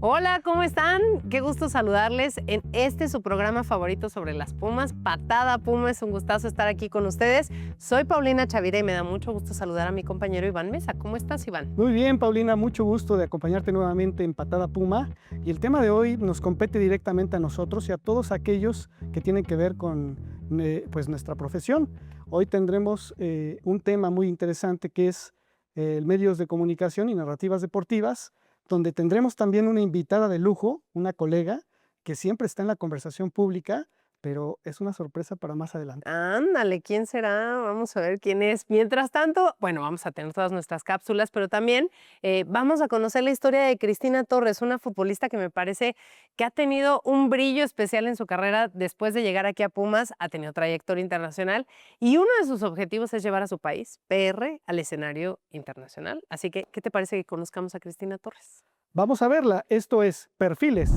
Hola, ¿cómo están? Qué gusto saludarles en su programa favorito sobre las Pumas, Patada Puma. Es un gustazo estar aquí con ustedes. Soy Paulina Chavira y me da mucho gusto saludar a mi compañero Iván Mesa. ¿Cómo estás, Iván? Muy bien, Paulina, mucho gusto de acompañarte nuevamente en Patada Puma. Y el tema de hoy nos compete directamente a nosotros y a todos aquellos que tienen que ver con pues nuestra profesión. Hoy tendremos un tema muy interesante que es medios de comunicación y narrativas deportivas, donde tendremos también una invitada de lujo, una colega que siempre está en la conversación pública, pero es una sorpresa para más adelante. Ándale, ¿quién será? Vamos a ver quién es. Mientras tanto, bueno, vamos a tener todas nuestras cápsulas, pero también vamos a conocer la historia de Cristina Torres, una futbolista que me parece que ha tenido un brillo especial en su carrera después de llegar aquí a Pumas, ha tenido trayectoria internacional y uno de sus objetivos es llevar a su país, PR, al escenario internacional. Así que, ¿qué te parece que conozcamos a Cristina Torres? Vamos a verla, esto es Perfiles.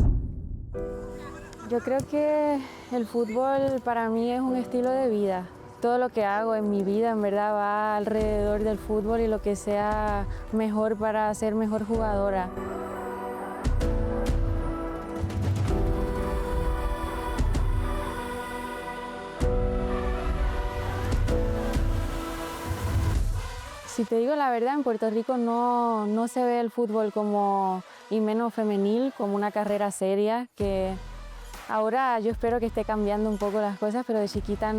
Yo creo que el fútbol para mí es un estilo de vida. Todo lo que hago en mi vida en verdad va alrededor del fútbol y lo que sea mejor para ser mejor jugadora. Si te digo la verdad, en Puerto Rico no se ve el fútbol como, y menos femenil, como una carrera seria, que ahora yo espero que esté cambiando un poco las cosas, pero de chiquita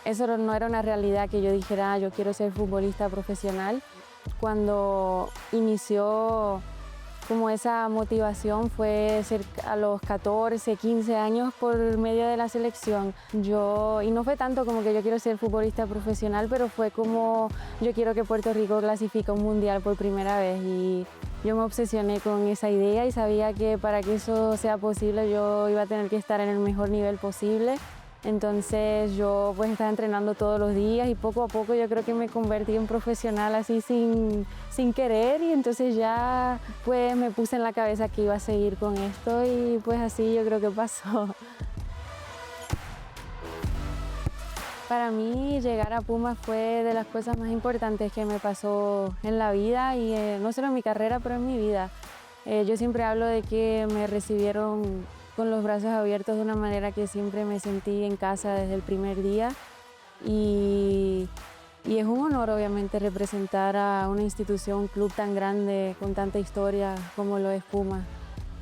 eso no era una realidad que yo dijera, yo quiero ser futbolista profesional. Cuando inició como esa motivación fue a los 14, 15 años por medio de la selección. Y no fue tanto como que yo quiero ser futbolista profesional, pero fue como yo quiero que Puerto Rico clasifique a un mundial por primera vez. Y yo me obsesioné con esa idea y sabía que para que eso sea posible yo iba a tener que estar en el mejor nivel posible. Entonces yo pues estaba entrenando todos los días y poco a poco yo creo que me convertí en profesional así sin querer, y entonces ya pues me puse en la cabeza que iba a seguir con esto y pues así yo creo que pasó. Para mí llegar a Pumas fue de las cosas más importantes que me pasó en la vida y no solo en mi carrera, pero en mi vida. Yo siempre hablo de que me recibieron con los brazos abiertos de una manera que siempre me sentí en casa desde el primer día y es un honor obviamente representar a una institución, un club tan grande con tanta historia como lo es Pumas.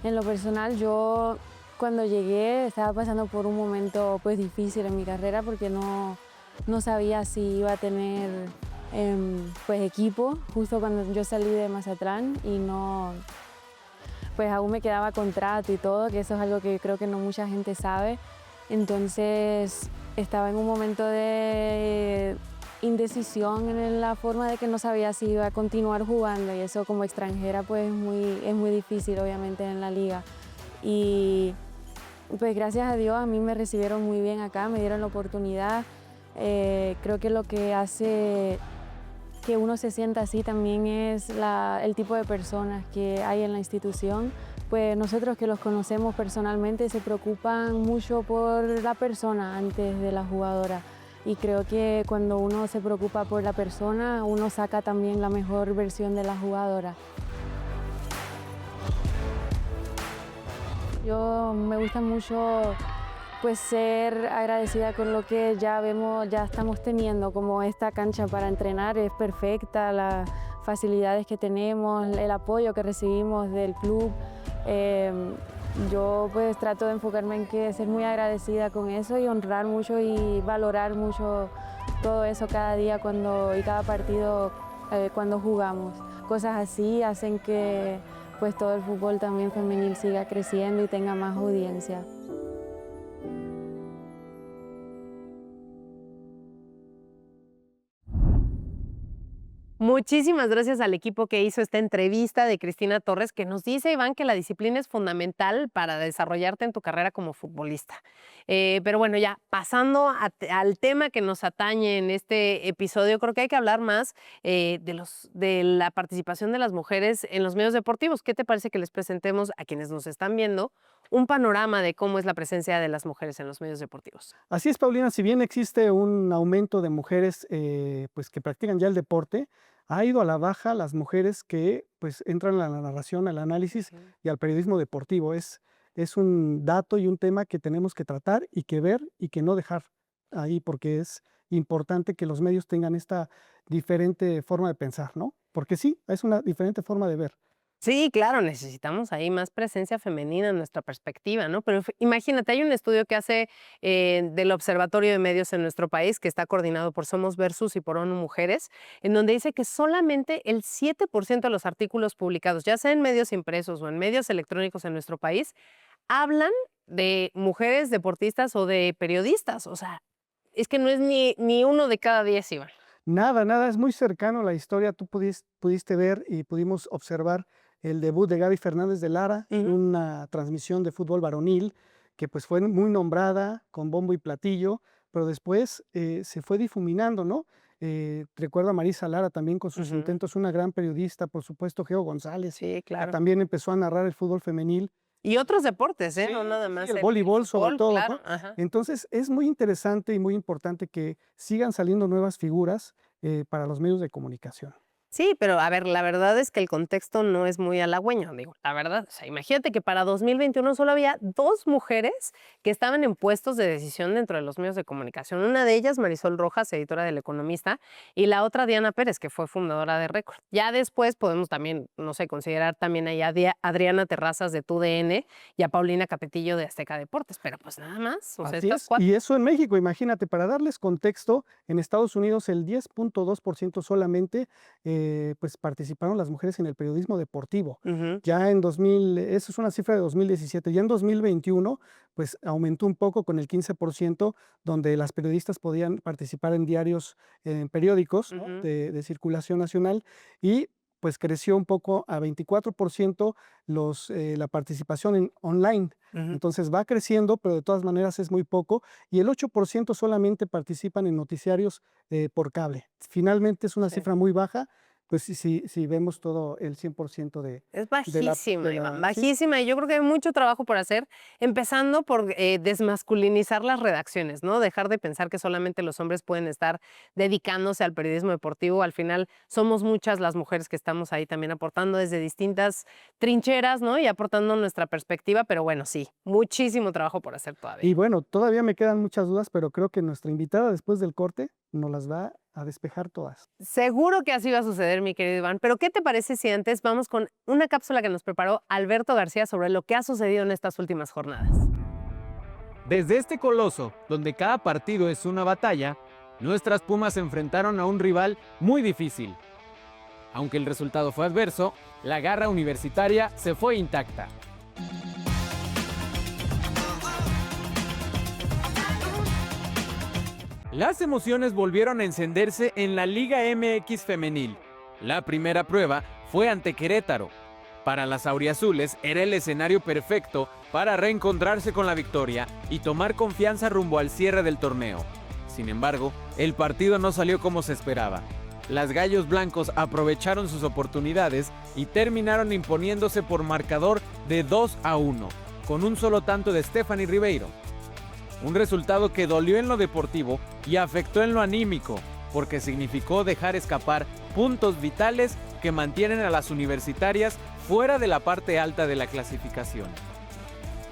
En lo personal yo cuando llegué estaba pasando por un momento pues difícil en mi carrera porque no sabía si iba a tener pues equipo justo cuando yo salí de Mazatlán y pues aún me quedaba contrato y todo, que eso es algo que creo que no mucha gente sabe. Entonces estaba en un momento de indecisión en la forma de que no sabía si iba a continuar jugando, y eso como extranjera pues es muy difícil obviamente en la liga. Y pues gracias a Dios a mí me recibieron muy bien acá, me dieron la oportunidad. Creo que lo que hace que uno se sienta así también es el tipo de personas que hay en la institución. Pues nosotros que los conocemos personalmente se preocupan mucho por la persona antes de la jugadora. Y creo que cuando uno se preocupa por la persona, uno saca también la mejor versión de la jugadora. Yo me gusta mucho pues ser agradecida con lo que ya estamos teniendo, como esta cancha para entrenar es perfecta, las facilidades que tenemos, el apoyo que recibimos del club. Yo pues trato de enfocarme en que ser muy agradecida con eso y honrar mucho y valorar mucho todo eso cada día y cada partido cuando jugamos. Cosas así hacen que pues todo el fútbol también femenil siga creciendo y tenga más audiencia. Muchísimas gracias al equipo que hizo esta entrevista de Cristina Torres, que nos dice, Iván, que la disciplina es fundamental para desarrollarte en tu carrera como futbolista. Pero bueno, ya pasando al tema que nos atañe en este episodio, creo que hay que hablar más de la participación de las mujeres en los medios deportivos. ¿Qué te parece que les presentemos a quienes nos están viendo un panorama de cómo es la presencia de las mujeres en los medios deportivos? Así es, Paulina, si bien existe un aumento de mujeres pues que practican ya el deporte, ha ido a la baja las mujeres que pues entran a la narración, al análisis y al periodismo deportivo. Es un dato y un tema que tenemos que tratar y que ver y que no dejar ahí, porque es importante que los medios tengan esta diferente forma de pensar, ¿no? Porque sí, es una diferente forma de ver. Sí, claro, necesitamos ahí más presencia femenina en nuestra perspectiva, ¿no? Pero imagínate, hay un estudio que hace del Observatorio de Medios en nuestro país, que está coordinado por Somos Versus y por ONU Mujeres, en donde dice que solamente el 7% de los artículos publicados, ya sea en medios impresos o en medios electrónicos en nuestro país, hablan de mujeres deportistas o de periodistas. O sea, es que no es ni uno de cada 10, Iván. Nada, es muy cercano a la historia. Tú pudiste ver y pudimos observar el debut de Gaby Fernández de Lara en una transmisión de fútbol varonil que pues fue muy nombrada con bombo y platillo, pero después se fue difuminando, ¿no? Recuerdo a Marisa Lara también con sus intentos, una gran periodista, por supuesto, Geo González, Sí, que claro. también empezó a narrar el fútbol femenil. Y otros deportes, ¿eh? Sí, No nada sí, más el voleibol sobre fútbol, todo, claro, ¿no? ajá. Entonces es muy interesante y muy importante que sigan saliendo nuevas figuras para los medios de comunicación. Sí, pero a ver, la verdad es que el contexto no es muy halagüeño, digo, la verdad. O sea, imagínate que para 2021 solo había 2 mujeres que estaban en puestos de decisión dentro de los medios de comunicación. Una de ellas, Marisol Rojas, editora del Economista, y la otra, Diana Pérez, que fue fundadora de Récord. Ya después podemos también, no sé, considerar también ahí a Adriana Terrazas de TUDN y a Paulina Capetillo de Azteca Deportes, pero pues nada más. O sea, Así estas es. 4. Y eso en México, imagínate, para darles contexto, en Estados Unidos el 10.2% solamente pues participaron las mujeres en el periodismo deportivo. Ya en 2000, eso es una cifra de 2017, ya en 2021 pues aumentó un poco con el 15%, donde las periodistas podían participar en diarios, en periódicos, ¿no? de circulación nacional, y pues creció un poco a 24% la participación en online. Entonces va creciendo, pero de todas maneras es muy poco, y el 8% solamente participan en noticiarios por cable. Finalmente es una cifra muy baja, pues si vemos todo el 100% Es de la... bajísima, de Iván, la- sí. bajísima. Y yo creo que hay mucho trabajo por hacer, empezando por desmasculinizar las redacciones, ¿no? Dejar de pensar que solamente los hombres pueden estar dedicándose al periodismo deportivo. Al final somos muchas las mujeres que estamos ahí también aportando desde distintas trincheras, ¿no? Y aportando nuestra perspectiva, pero bueno, sí, muchísimo trabajo por hacer Y todavía. bueno, todavía me quedan muchas dudas, pero creo que nuestra invitada después del corte nos las va a despejar todas. Seguro que así va a suceder, mi querido Iván, pero ¿qué te parece si antes vamos con una cápsula que nos preparó Alberto García sobre lo que ha sucedido en estas últimas jornadas? Desde este coloso, donde cada partido es una batalla, nuestras Pumas se enfrentaron a un rival muy difícil. Aunque el resultado fue adverso, la garra universitaria se fue intacta. Las emociones volvieron a encenderse en la Liga MX femenil. La primera prueba fue ante Querétaro. Para las auriazules era el escenario perfecto para reencontrarse con la victoria y tomar confianza rumbo al cierre del torneo. Sin embargo, el partido no salió como se esperaba. Las gallos blancos aprovecharon sus oportunidades y terminaron imponiéndose por marcador de 2-1, con un solo tanto de Stephanie Ribeiro. Un resultado que dolió en lo deportivo y afectó en lo anímico, porque significó dejar escapar puntos vitales que mantienen a las universitarias fuera de la parte alta de la clasificación.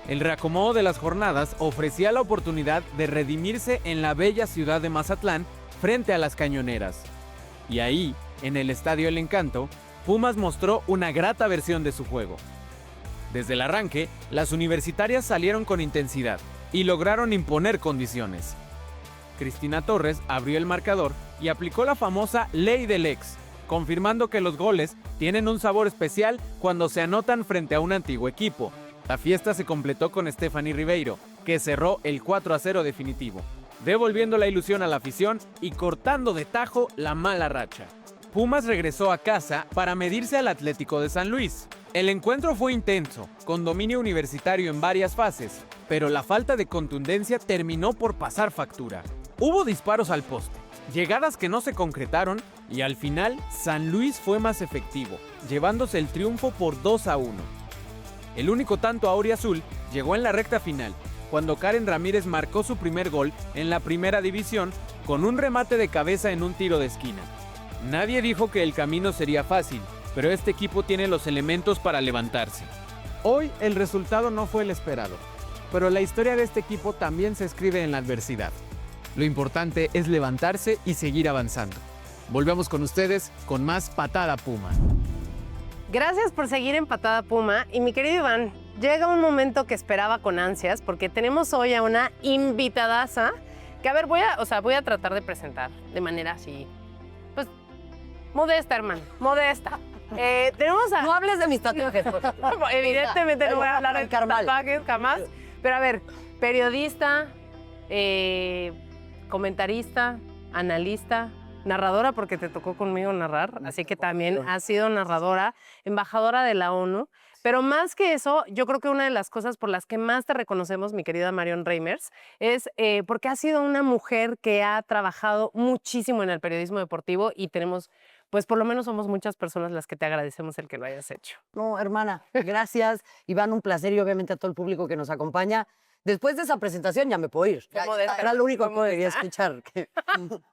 El reacomodo de las jornadas ofrecía la oportunidad de redimirse en la bella ciudad de Mazatlán frente a las cañoneras. Y ahí, en el Estadio El Encanto, Pumas mostró una grata versión de su juego. Desde el arranque, las universitarias salieron con intensidad y lograron imponer condiciones. Cristina Torres abrió el marcador y aplicó la famosa ley del ex, confirmando que los goles tienen un sabor especial cuando se anotan frente a un antiguo equipo. La fiesta se completó con Stephanie Ribeiro, que cerró el 4-0 definitivo, devolviendo la ilusión a la afición y cortando de tajo la mala racha. Pumas regresó a casa para medirse al Atlético de San Luis. El encuentro fue intenso, con dominio universitario en varias fases, pero la falta de contundencia terminó por pasar factura. Hubo disparos al poste, llegadas que no se concretaron y al final San Luis fue más efectivo, llevándose el triunfo por 2-1. El único tanto auriazul llegó en la recta final, cuando Karen Ramírez marcó su primer gol en la primera división con un remate de cabeza en un tiro de esquina. Nadie dijo que el camino sería fácil, pero este equipo tiene los elementos para levantarse. Hoy el resultado no fue el esperado, pero la historia de este equipo también se escribe en la adversidad. Lo importante es levantarse y seguir avanzando. Volvemos con ustedes con más Patada Puma. Gracias por seguir en Patada Puma. Y mi querido Iván, llega un momento que esperaba con ansias porque tenemos hoy a una invitadaza que, a ver, voy a tratar de presentar de manera así, pues, modesta, hermano, modesta. Tenemos a... No hables de mis tatuajes, por favor. Evidentemente no voy a hablar de Carnal. tatuajes jamás. Pero a ver, periodista, comentarista, analista, narradora, porque te tocó conmigo narrar, así que también has sido narradora, embajadora de la ONU. Pero más que eso, yo creo que una de las cosas por las que más te reconocemos, mi querida Marion Reimers, es porque has sido una mujer que ha trabajado muchísimo en el periodismo deportivo y tenemos, pues por lo menos somos muchas personas las que te agradecemos el que lo hayas hecho. No, hermana, gracias. Iván, un placer y obviamente a todo el público que nos acompaña. Después de esa presentación ya me puedo ir. Era lo único que quería escuchar.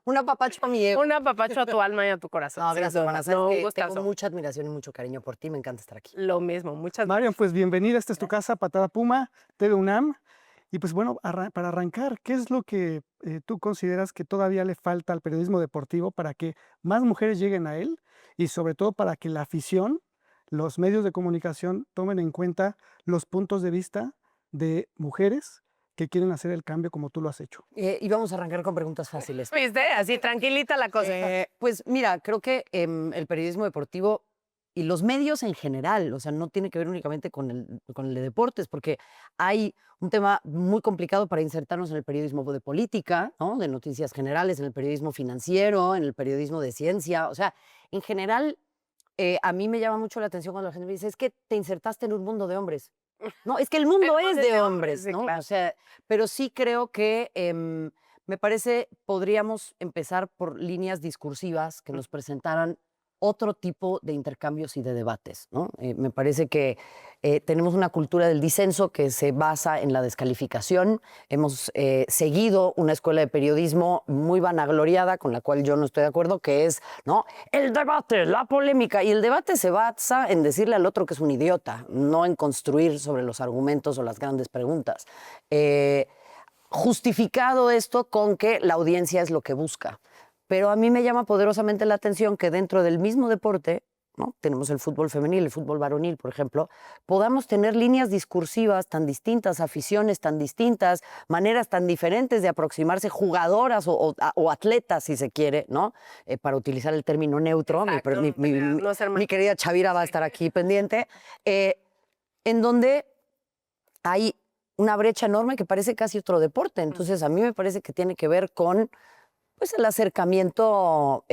Un apapacho a mi ego. Un apapacho a tu alma y a tu corazón. No, gracias, hermana. Sabes No, que un gustazo. tengo mucha admiración y mucho cariño por ti. Me encanta estar aquí. Lo mismo, muchas Marion, pues bienvenida, esta es tu casa, Patada Puma, TV UNAM. Y pues bueno, para arrancar, ¿qué es lo que tú consideras que todavía le falta al periodismo deportivo para que más mujeres lleguen a él y sobre todo para que la afición, los medios de comunicación tomen en cuenta los puntos de vista de mujeres que quieren hacer el cambio como tú lo has hecho? Y vamos a arrancar con preguntas fáciles. ¿Viste? Así tranquilita la cosa. Pues mira, creo que el periodismo deportivo y los medios en general, o sea, no tiene que ver únicamente con el de deportes, porque hay un tema muy complicado para insertarnos en el periodismo de política, ¿no? De noticias generales, en el periodismo financiero, en el periodismo de ciencia. O sea, en general, a mí me llama mucho la atención cuando la gente me dice, es que te insertaste en un mundo de hombres. No, es que el mundo es de hombres, sí, ¿no? claro. O sea, pero sí creo que me parece podríamos empezar por líneas discursivas que nos presentaran otro tipo de intercambios y de debates, ¿no? Me parece que tenemos una cultura del disenso que se basa en la descalificación. Hemos seguido una escuela de periodismo muy vanagloriada, con la cual yo no estoy de acuerdo, que es, ¿no?, el debate, la polémica. Y el debate se basa en decirle al otro que es un idiota, no en construir sobre los argumentos o las grandes preguntas. Justificado esto con que la audiencia es lo que busca. Pero a mí me llama poderosamente la atención que dentro del mismo deporte, ¿no?, tenemos el fútbol femenil, el fútbol varonil, por ejemplo, podamos tener líneas discursivas tan distintas, aficiones tan distintas, maneras tan diferentes de aproximarse, jugadoras o atletas, si se quiere, ¿no? Para utilizar el término neutro. Exacto, no ser Mi querida Chavira va a estar aquí pendiente, en donde hay una brecha enorme que parece casi otro deporte. Entonces, a mí me parece que tiene que ver con, pues, el acercamiento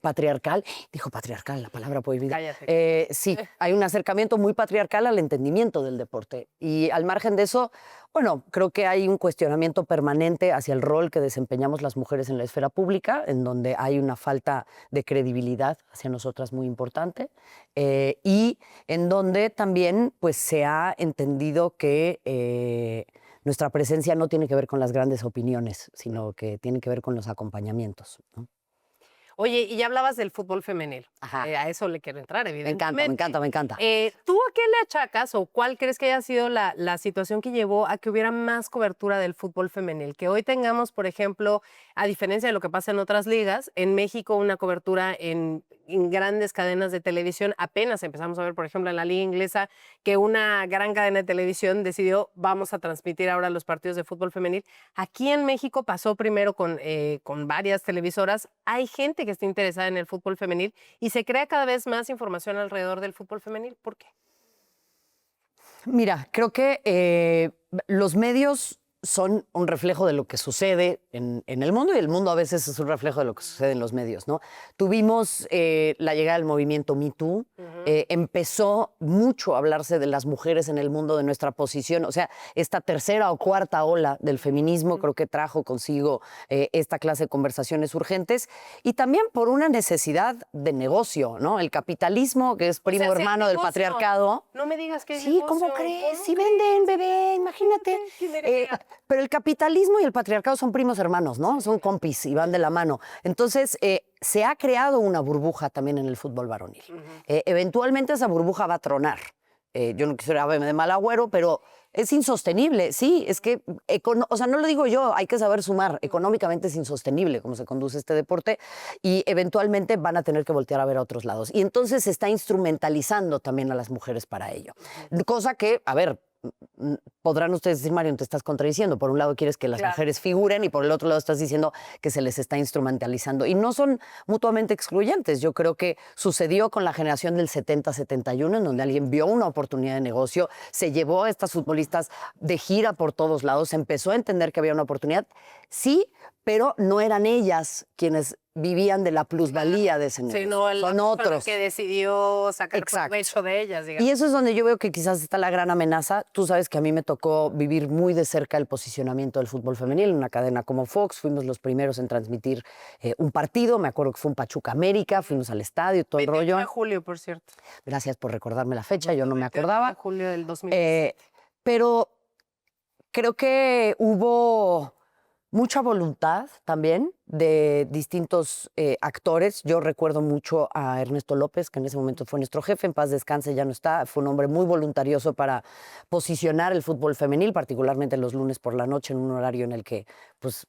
patriarcal. Dijo patriarcal, la palabra prohibida. Cállate. Sí, hay un acercamiento muy patriarcal al entendimiento del deporte. Y al margen de eso, bueno, creo que hay un cuestionamiento permanente hacia el rol que desempeñamos las mujeres en la esfera pública, en donde hay una falta de credibilidad hacia nosotras muy importante, y en donde también, pues, se ha entendido que nuestra presencia no tiene que ver con las grandes opiniones, sino que tiene que ver con los acompañamientos, ¿no? Oye, y ya hablabas del fútbol femenil. Ajá. A eso le quiero entrar, Me evidentemente. encanta, me encanta. ¿Tú a qué le achacas o cuál crees que haya sido la situación que llevó a que hubiera más cobertura del fútbol femenil? Que hoy tengamos, por ejemplo, a diferencia de lo que pasa en otras ligas, en México una cobertura en grandes cadenas de televisión. Apenas empezamos a ver, por ejemplo, en la liga inglesa, que una gran cadena de televisión decidió, vamos a transmitir ahora los partidos de fútbol femenil. Aquí en México pasó primero con varias televisoras. Hay gente que está interesada en el fútbol femenil y se crea cada vez más información alrededor del fútbol femenil. ¿Por qué? Mira, creo que los medios son un reflejo de lo que sucede en el mundo, y el mundo a veces es un reflejo de lo que sucede en los medios, ¿no? Tuvimos la llegada del movimiento Me Too, empezó mucho a hablarse de las mujeres en el mundo, de nuestra posición, o sea, esta tercera o cuarta ola del feminismo creo que trajo consigo esta clase de conversaciones urgentes, y también por una necesidad de negocio, ¿no? El capitalismo, que es primo hermano del patriarcado. No me digas que es Sí, ¿cómo crees? Sí venden, bebé, imagínate. Pero el capitalismo y el patriarcado son primos hermanos, ¿no? Son compis y van de la mano. Entonces, se ha creado una burbuja también en el fútbol varonil. Eventualmente esa burbuja va a tronar. Yo no quisiera verme de mal agüero, pero es insostenible. Sí, es que, o sea, no lo digo yo, hay que saber sumar. Económicamente es insostenible cómo se conduce este deporte y eventualmente van a tener que voltear a ver a otros lados. Y entonces se está instrumentalizando también a las mujeres para ello. Cosa que, a ver, podrán ustedes decir, Marion, te estás contradiciendo. Por un lado quieres que las mujeres figuren y por el otro lado estás diciendo que se les está instrumentalizando. Y no son mutuamente excluyentes. Yo creo que sucedió con la generación del 70-71, en donde alguien vio una oportunidad de negocio, se llevó a estas futbolistas de gira por todos lados, empezó a entender que había una oportunidad. Sí, pero no eran ellas quienes vivían de la plusvalía de ese negocio. Sí, no, son otros. Que decidió sacar provecho de ellas, digamos. Y eso es donde yo veo que quizás está la gran amenaza. Tú sabes que a mí me tocó vivir muy de cerca el posicionamiento del fútbol femenil en una cadena como Fox. Fuimos los primeros en transmitir un partido. Me acuerdo que fue un Pachuca América. Fuimos al estadio, todo el rollo. 29 de julio, por cierto. Gracias por recordarme la fecha. Yo no me acordaba. De julio del 2017. Pero creo que hubo mucha voluntad también de distintos actores. Yo recuerdo mucho a Ernesto López, que en ese momento fue nuestro jefe, en paz descanse, ya no está. Fue un hombre muy voluntarioso para posicionar el fútbol femenil, particularmente los lunes por la noche, en un horario en el que, pues,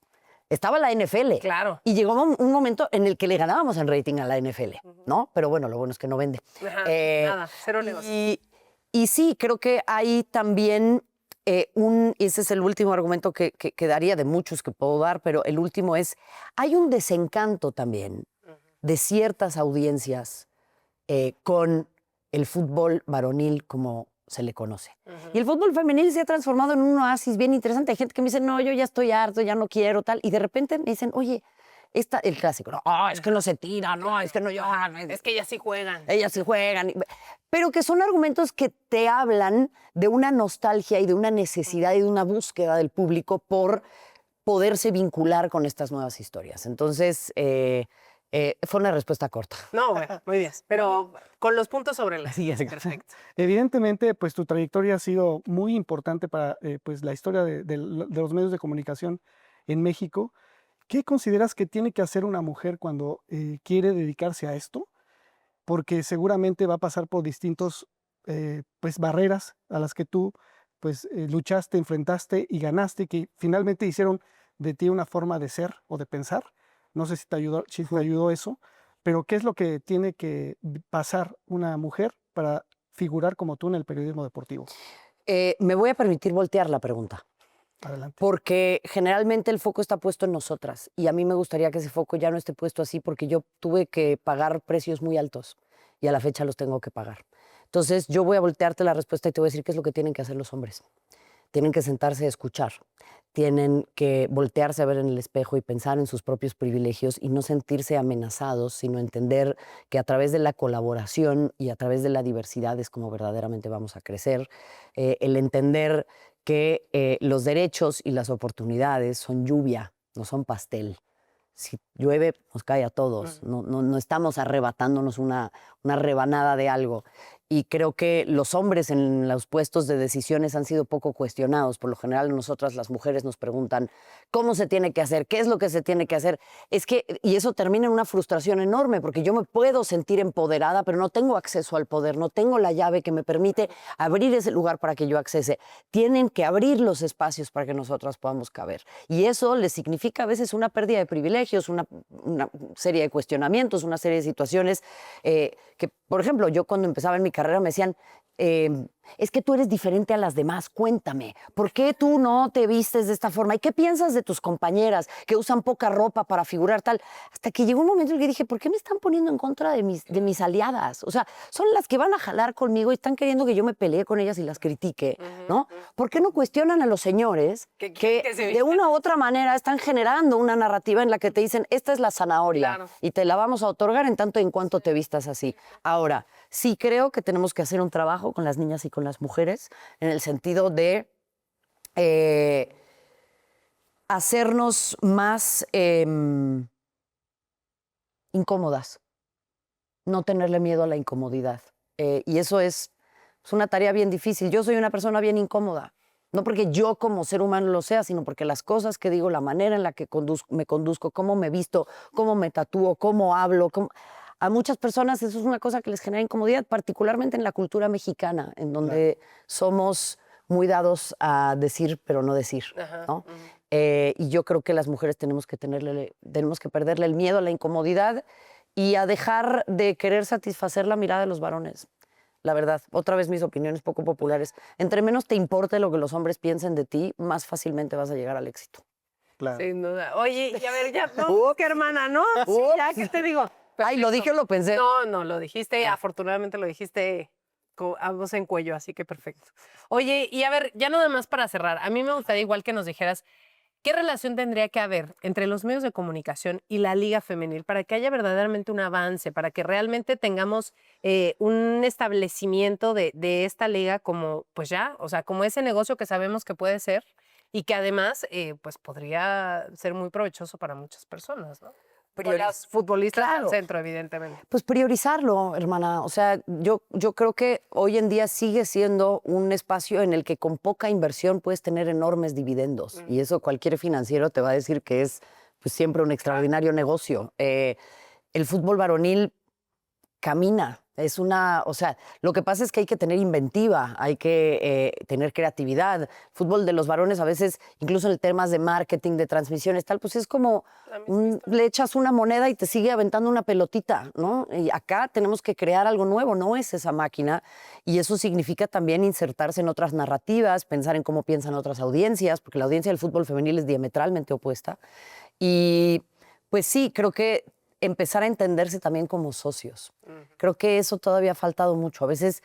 estaba la NFL. Claro. Y llegó un momento en el que le ganábamos en rating a la NFL, ¿no? Pero bueno, lo bueno es que no vende. Ajá, nada, cero negocio. Y sí, creo que hay también ese es el último argumento que daría de muchos que puedo dar, pero el último es, hay un desencanto también de ciertas audiencias con el fútbol varonil como se le conoce. Y el fútbol femenil se ha transformado en un oasis bien interesante. Hay gente que me dice, no, yo ya estoy harto, ya no quiero, tal. Y de repente me dicen, oye, el clásico, no, es que no se tira, no, es que no lloran. Es que ellas sí juegan. Ellas sí juegan. Pero que son argumentos que te hablan de una nostalgia y de una necesidad y de una búsqueda del público por poderse vincular con estas nuevas historias. Entonces, fue una respuesta corta. No, bueno, muy bien. Pero con los puntos sobre las Sí, perfecto. Evidentemente, pues tu trayectoria ha sido muy importante para pues, la historia de los medios de comunicación en México. ¿Qué consideras que tiene que hacer una mujer cuando quiere dedicarse a esto? Porque seguramente va a pasar por distintos pues, barreras a las que tú pues, luchaste, enfrentaste y ganaste, que finalmente hicieron de ti una forma de ser o de pensar. No sé si te ayudó eso, pero ¿qué es lo que tiene que pasar una mujer para figurar como tú en el periodismo deportivo? Me voy a permitir voltear la pregunta. Adelante. Porque generalmente el foco está puesto en nosotras y a mí me gustaría que ese foco ya no esté puesto así porque yo tuve que pagar precios muy altos y a la fecha los tengo que pagar. Entonces yo voy a voltearte la respuesta y te voy a decir qué es lo que tienen que hacer los hombres. Tienen que sentarse a escuchar, tienen que voltearse a ver en el espejo y pensar en sus propios privilegios y no sentirse amenazados, sino entender que a través de la colaboración y a través de la diversidad es como verdaderamente vamos a crecer. El entender que los derechos y las oportunidades son lluvia, no son pastel. Si llueve, nos cae a todos. No estamos arrebatándonos una rebanada de algo. Y creo que los hombres en los puestos de decisiones han sido poco cuestionados. Por lo general, nosotras las mujeres nos preguntan cómo se tiene que hacer, qué es lo que se tiene que hacer. Y eso termina en una frustración enorme, porque yo me puedo sentir empoderada, pero no tengo acceso al poder, no tengo la llave que me permite abrir ese lugar para que yo accese. Tienen que abrir los espacios para que nosotras podamos caber. Y eso les significa a veces una pérdida de privilegios, una serie de cuestionamientos, una serie de situaciones que, por ejemplo, yo cuando empezaba en mi carrera me decían, es que tú eres diferente a las demás, cuéntame, ¿por qué tú no te vistes de esta forma? ¿Y qué piensas de tus compañeras que usan poca ropa para figurar tal? Hasta que llegó un momento en el que dije, ¿por qué me están poniendo en contra de mis aliadas? O sea, son las que van a jalar conmigo y están queriendo que yo me pelee con ellas y las critique, ¿no? ¿Por qué no cuestionan a los señores que de una u otra manera están generando una narrativa en la que te dicen, esta es la zanahoria y te la vamos a otorgar en tanto en cuanto te vistas así? Ahora, sí creo que tenemos que hacer un trabajo con las niñas y con las mujeres en el sentido de hacernos más incómodas, no tenerle miedo a la incomodidad. Y eso es una tarea bien difícil. Yo soy una persona bien incómoda. No porque yo como ser humano lo sea, sino porque las cosas que digo, la manera en la que me conduzco, cómo me visto, cómo me tatúo, cómo hablo, a muchas personas eso es una cosa que les genera incomodidad, particularmente en la cultura mexicana, en donde somos muy dados a decir pero no decir, ¿no? Y yo creo que las mujeres tenemos que perderle el miedo a la incomodidad y a dejar de querer satisfacer la mirada de los varones. La verdad, otra vez mis opiniones poco populares. Entre menos te importe lo que los hombres piensen de ti, más fácilmente vas a llegar al éxito. Claro. Sin duda. Oye, y a ver, ya, no, qué hermana, ¿no? Sí, ya, ¿qué te digo? Ay, ¿lo dije o lo pensé? No, lo dijiste, afortunadamente lo dijiste a voz en cuello, así que perfecto. Oye, y a ver, ya nada más para cerrar, a mí me gustaría igual que nos dijeras, ¿qué relación tendría que haber entre los medios de comunicación y la Liga Femenil para que haya verdaderamente un avance, para que realmente tengamos un establecimiento de esta liga como, pues ya, o sea, como ese negocio que sabemos que puede ser y que además, pues podría ser muy provechoso para muchas personas, ¿no? Con las futbolistas al centro, evidentemente. Pues priorizarlo, hermana. O sea, yo creo que hoy en día sigue siendo un espacio en el que con poca inversión puedes tener enormes dividendos. Y eso cualquier financiero te va a decir que es pues, siempre un extraordinario negocio. El fútbol varonil camina. O sea, lo que pasa es que hay que tener inventiva, hay que tener creatividad. El fútbol de los varones a veces, incluso en temas de marketing, de transmisiones, tal, pues es como le echas una moneda y te sigue aventando una pelotita, ¿no? Y acá tenemos que crear algo nuevo, no es esa máquina. Y eso significa también insertarse en otras narrativas, pensar en cómo piensan otras audiencias, porque la audiencia del fútbol femenil es diametralmente opuesta. Y pues sí, creo que empezar a entenderse también como socios. Creo que eso todavía ha faltado mucho. A veces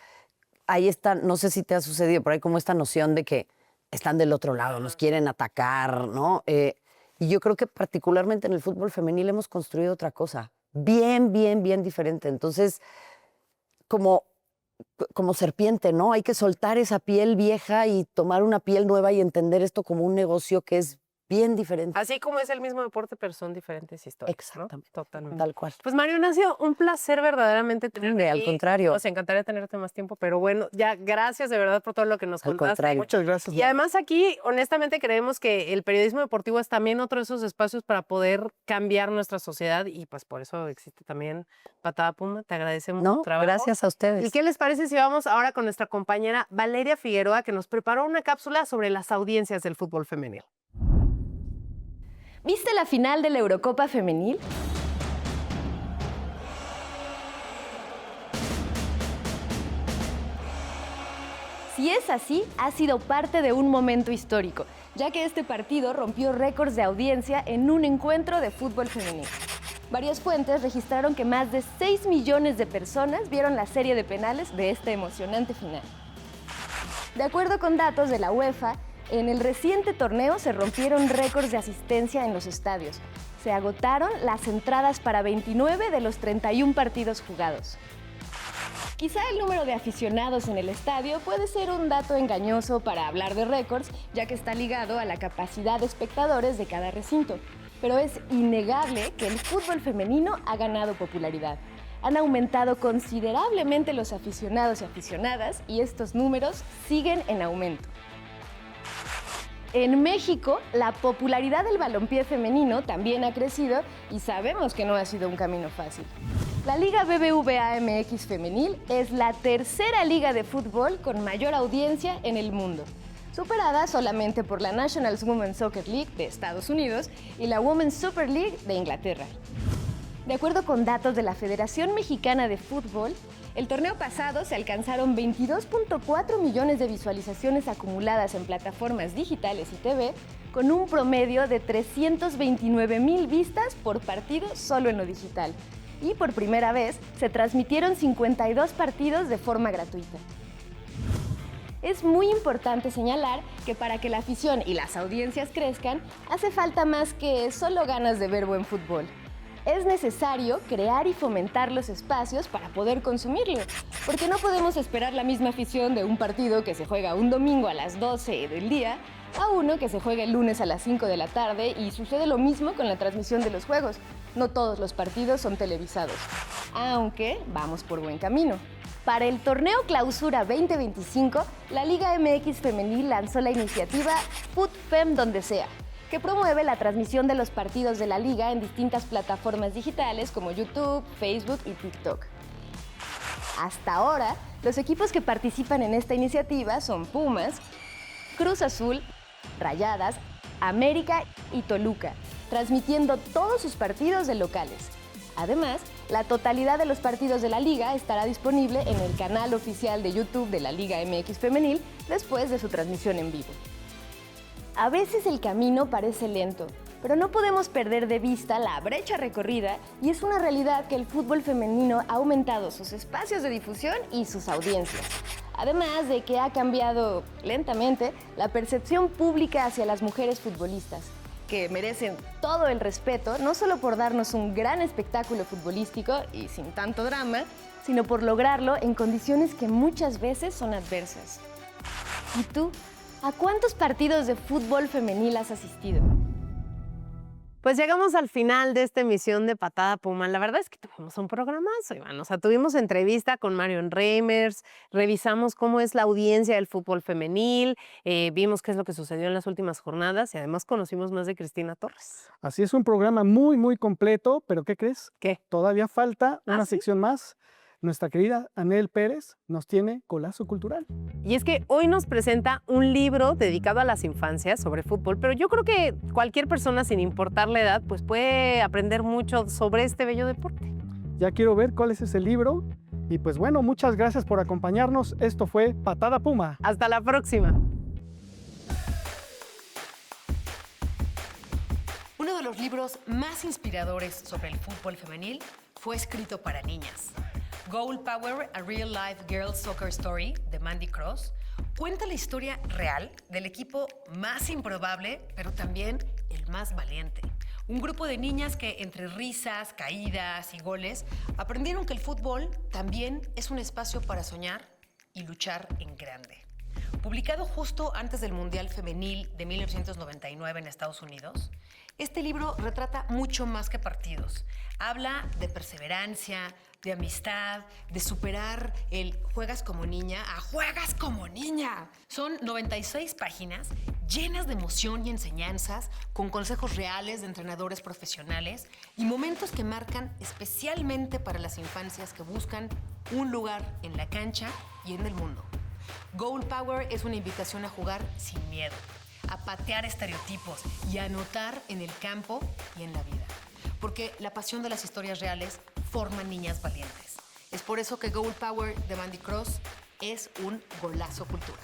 ahí está, no sé si te ha sucedido, pero hay como esta noción de que están del otro lado, nos quieren atacar, ¿no? Y yo creo que particularmente en el fútbol femenil hemos construido otra cosa, bien diferente. Entonces, como serpiente, ¿no? Hay que soltar esa piel vieja y tomar una piel nueva y entender esto como un negocio que es bien diferente. Así como es el mismo deporte, pero son diferentes historias. Exactamente. ¿No? Totalmente. Tal cual. Pues Mariona, ha sido un placer verdaderamente tenerte Al aquí. contrario. Nos encantaría tenerte más tiempo, pero bueno, ya gracias de verdad por todo lo que nos Al contaste. contrario. Muchas gracias. Y además aquí, honestamente, creemos que el periodismo deportivo es también otro de esos espacios para poder cambiar nuestra sociedad y pues por eso existe también Patada Puma. Te agradecemos tu trabajo. Gracias a ustedes. ¿Y qué les parece si vamos ahora con nuestra compañera Valeria Figueroa, que nos preparó una cápsula sobre las audiencias del fútbol femenil? ¿Viste la final de la Eurocopa Femenil? Si es así, ha sido parte de un momento histórico, ya que este partido rompió récords de audiencia en un encuentro de fútbol femenil. Varias fuentes registraron que más de 6 millones de personas vieron la serie de penales de esta emocionante final. De acuerdo con datos de la UEFA, en el reciente torneo se rompieron récords de asistencia en los estadios. Se agotaron las entradas para 29 de los 31 partidos jugados. Quizá el número de aficionados en el estadio puede ser un dato engañoso para hablar de récords, ya que está ligado a la capacidad de espectadores de cada recinto. Pero es innegable que el fútbol femenino ha ganado popularidad. Han aumentado considerablemente los aficionados y aficionadas y estos números siguen en aumento. En México, la popularidad del balompié femenino también ha crecido y sabemos que no ha sido un camino fácil. La Liga BBVA MX Femenil es la tercera liga de fútbol con mayor audiencia en el mundo, superada solamente por la National Women's Soccer League de Estados Unidos y la Women's Super League de Inglaterra. De acuerdo con datos de la Federación Mexicana de Fútbol, el torneo pasado se alcanzaron 22.4 millones de visualizaciones acumuladas en plataformas digitales y TV, con un promedio de 329,000 vistas por partido solo en lo digital. Y por primera vez se transmitieron 52 partidos de forma gratuita. Es muy importante señalar que para que la afición y las audiencias crezcan, hace falta más que solo ganas de ver buen fútbol. Es necesario crear y fomentar los espacios para poder consumirlo, porque no podemos esperar la misma afición de un partido que se juega un domingo a las 12 del día a uno que se juega el lunes a las 5 de la tarde y sucede lo mismo con la transmisión de los juegos. No todos los partidos son televisados, aunque vamos por buen camino. Para el torneo Clausura 2025, la Liga MX Femenil lanzó la iniciativa FutFem Donde Sea, que promueve la transmisión de los partidos de la liga en distintas plataformas digitales como YouTube, Facebook y TikTok. Hasta ahora, los equipos que participan en esta iniciativa son Pumas, Cruz Azul, Rayadas, América y Toluca, transmitiendo todos sus partidos de locales. Además, la totalidad de los partidos de la liga estará disponible en el canal oficial de YouTube de la Liga MX Femenil después de su transmisión en vivo. A veces el camino parece lento, pero no podemos perder de vista la brecha recorrida y es una realidad que el fútbol femenino ha aumentado sus espacios de difusión y sus audiencias. Además de que ha cambiado lentamente la percepción pública hacia las mujeres futbolistas, que merecen todo el respeto, no solo por darnos un gran espectáculo futbolístico y sin tanto drama, sino por lograrlo en condiciones que muchas veces son adversas. ¿Y tú? ¿A cuántos partidos de fútbol femenil has asistido? Pues llegamos al final de esta emisión de Patada Puma. La verdad es que tuvimos un programazo, Iván. O sea, tuvimos entrevista con Marion Reimers, revisamos cómo es la audiencia del fútbol femenil, vimos qué es lo que sucedió en las últimas jornadas y además conocimos más de Cristina Torres. Así es, un programa muy, muy completo, pero ¿qué crees? ¿Qué? Todavía falta una ¿sí? sección más. Nuestra querida Anel Pérez nos tiene Golazo Cultural. Y es que hoy nos presenta un libro dedicado a las infancias sobre fútbol, pero yo creo que cualquier persona, sin importar la edad, pues puede aprender mucho sobre este bello deporte. Ya quiero ver cuál es ese libro. Y pues bueno, muchas gracias por acompañarnos. Esto fue Patada Puma. Hasta la próxima. Uno de los libros más inspiradores sobre el fútbol femenil fue escrito para niñas. Goal Power, A Real Life Girls Soccer Story, de Mandy Cross, cuenta la historia real del equipo más improbable, pero también el más valiente. Un grupo de niñas que, entre risas, caídas y goles, aprendieron que el fútbol también es un espacio para soñar y luchar en grande. Publicado justo antes del Mundial Femenil de 1999 en Estados Unidos, este libro retrata mucho más que partidos. Habla de perseverancia, de amistad, de superar el juegas como niña a juegas como niña. Son 96 páginas llenas de emoción y enseñanzas, con consejos reales de entrenadores profesionales y momentos que marcan especialmente para las infancias que buscan un lugar en la cancha y en el mundo. Goal Power es una invitación a jugar sin miedo, a patear estereotipos y a anotar en el campo y en la vida. Porque la pasión de las historias reales forma niñas valientes. Es por eso que Goal Power de Mandy Cross es un golazo cultural.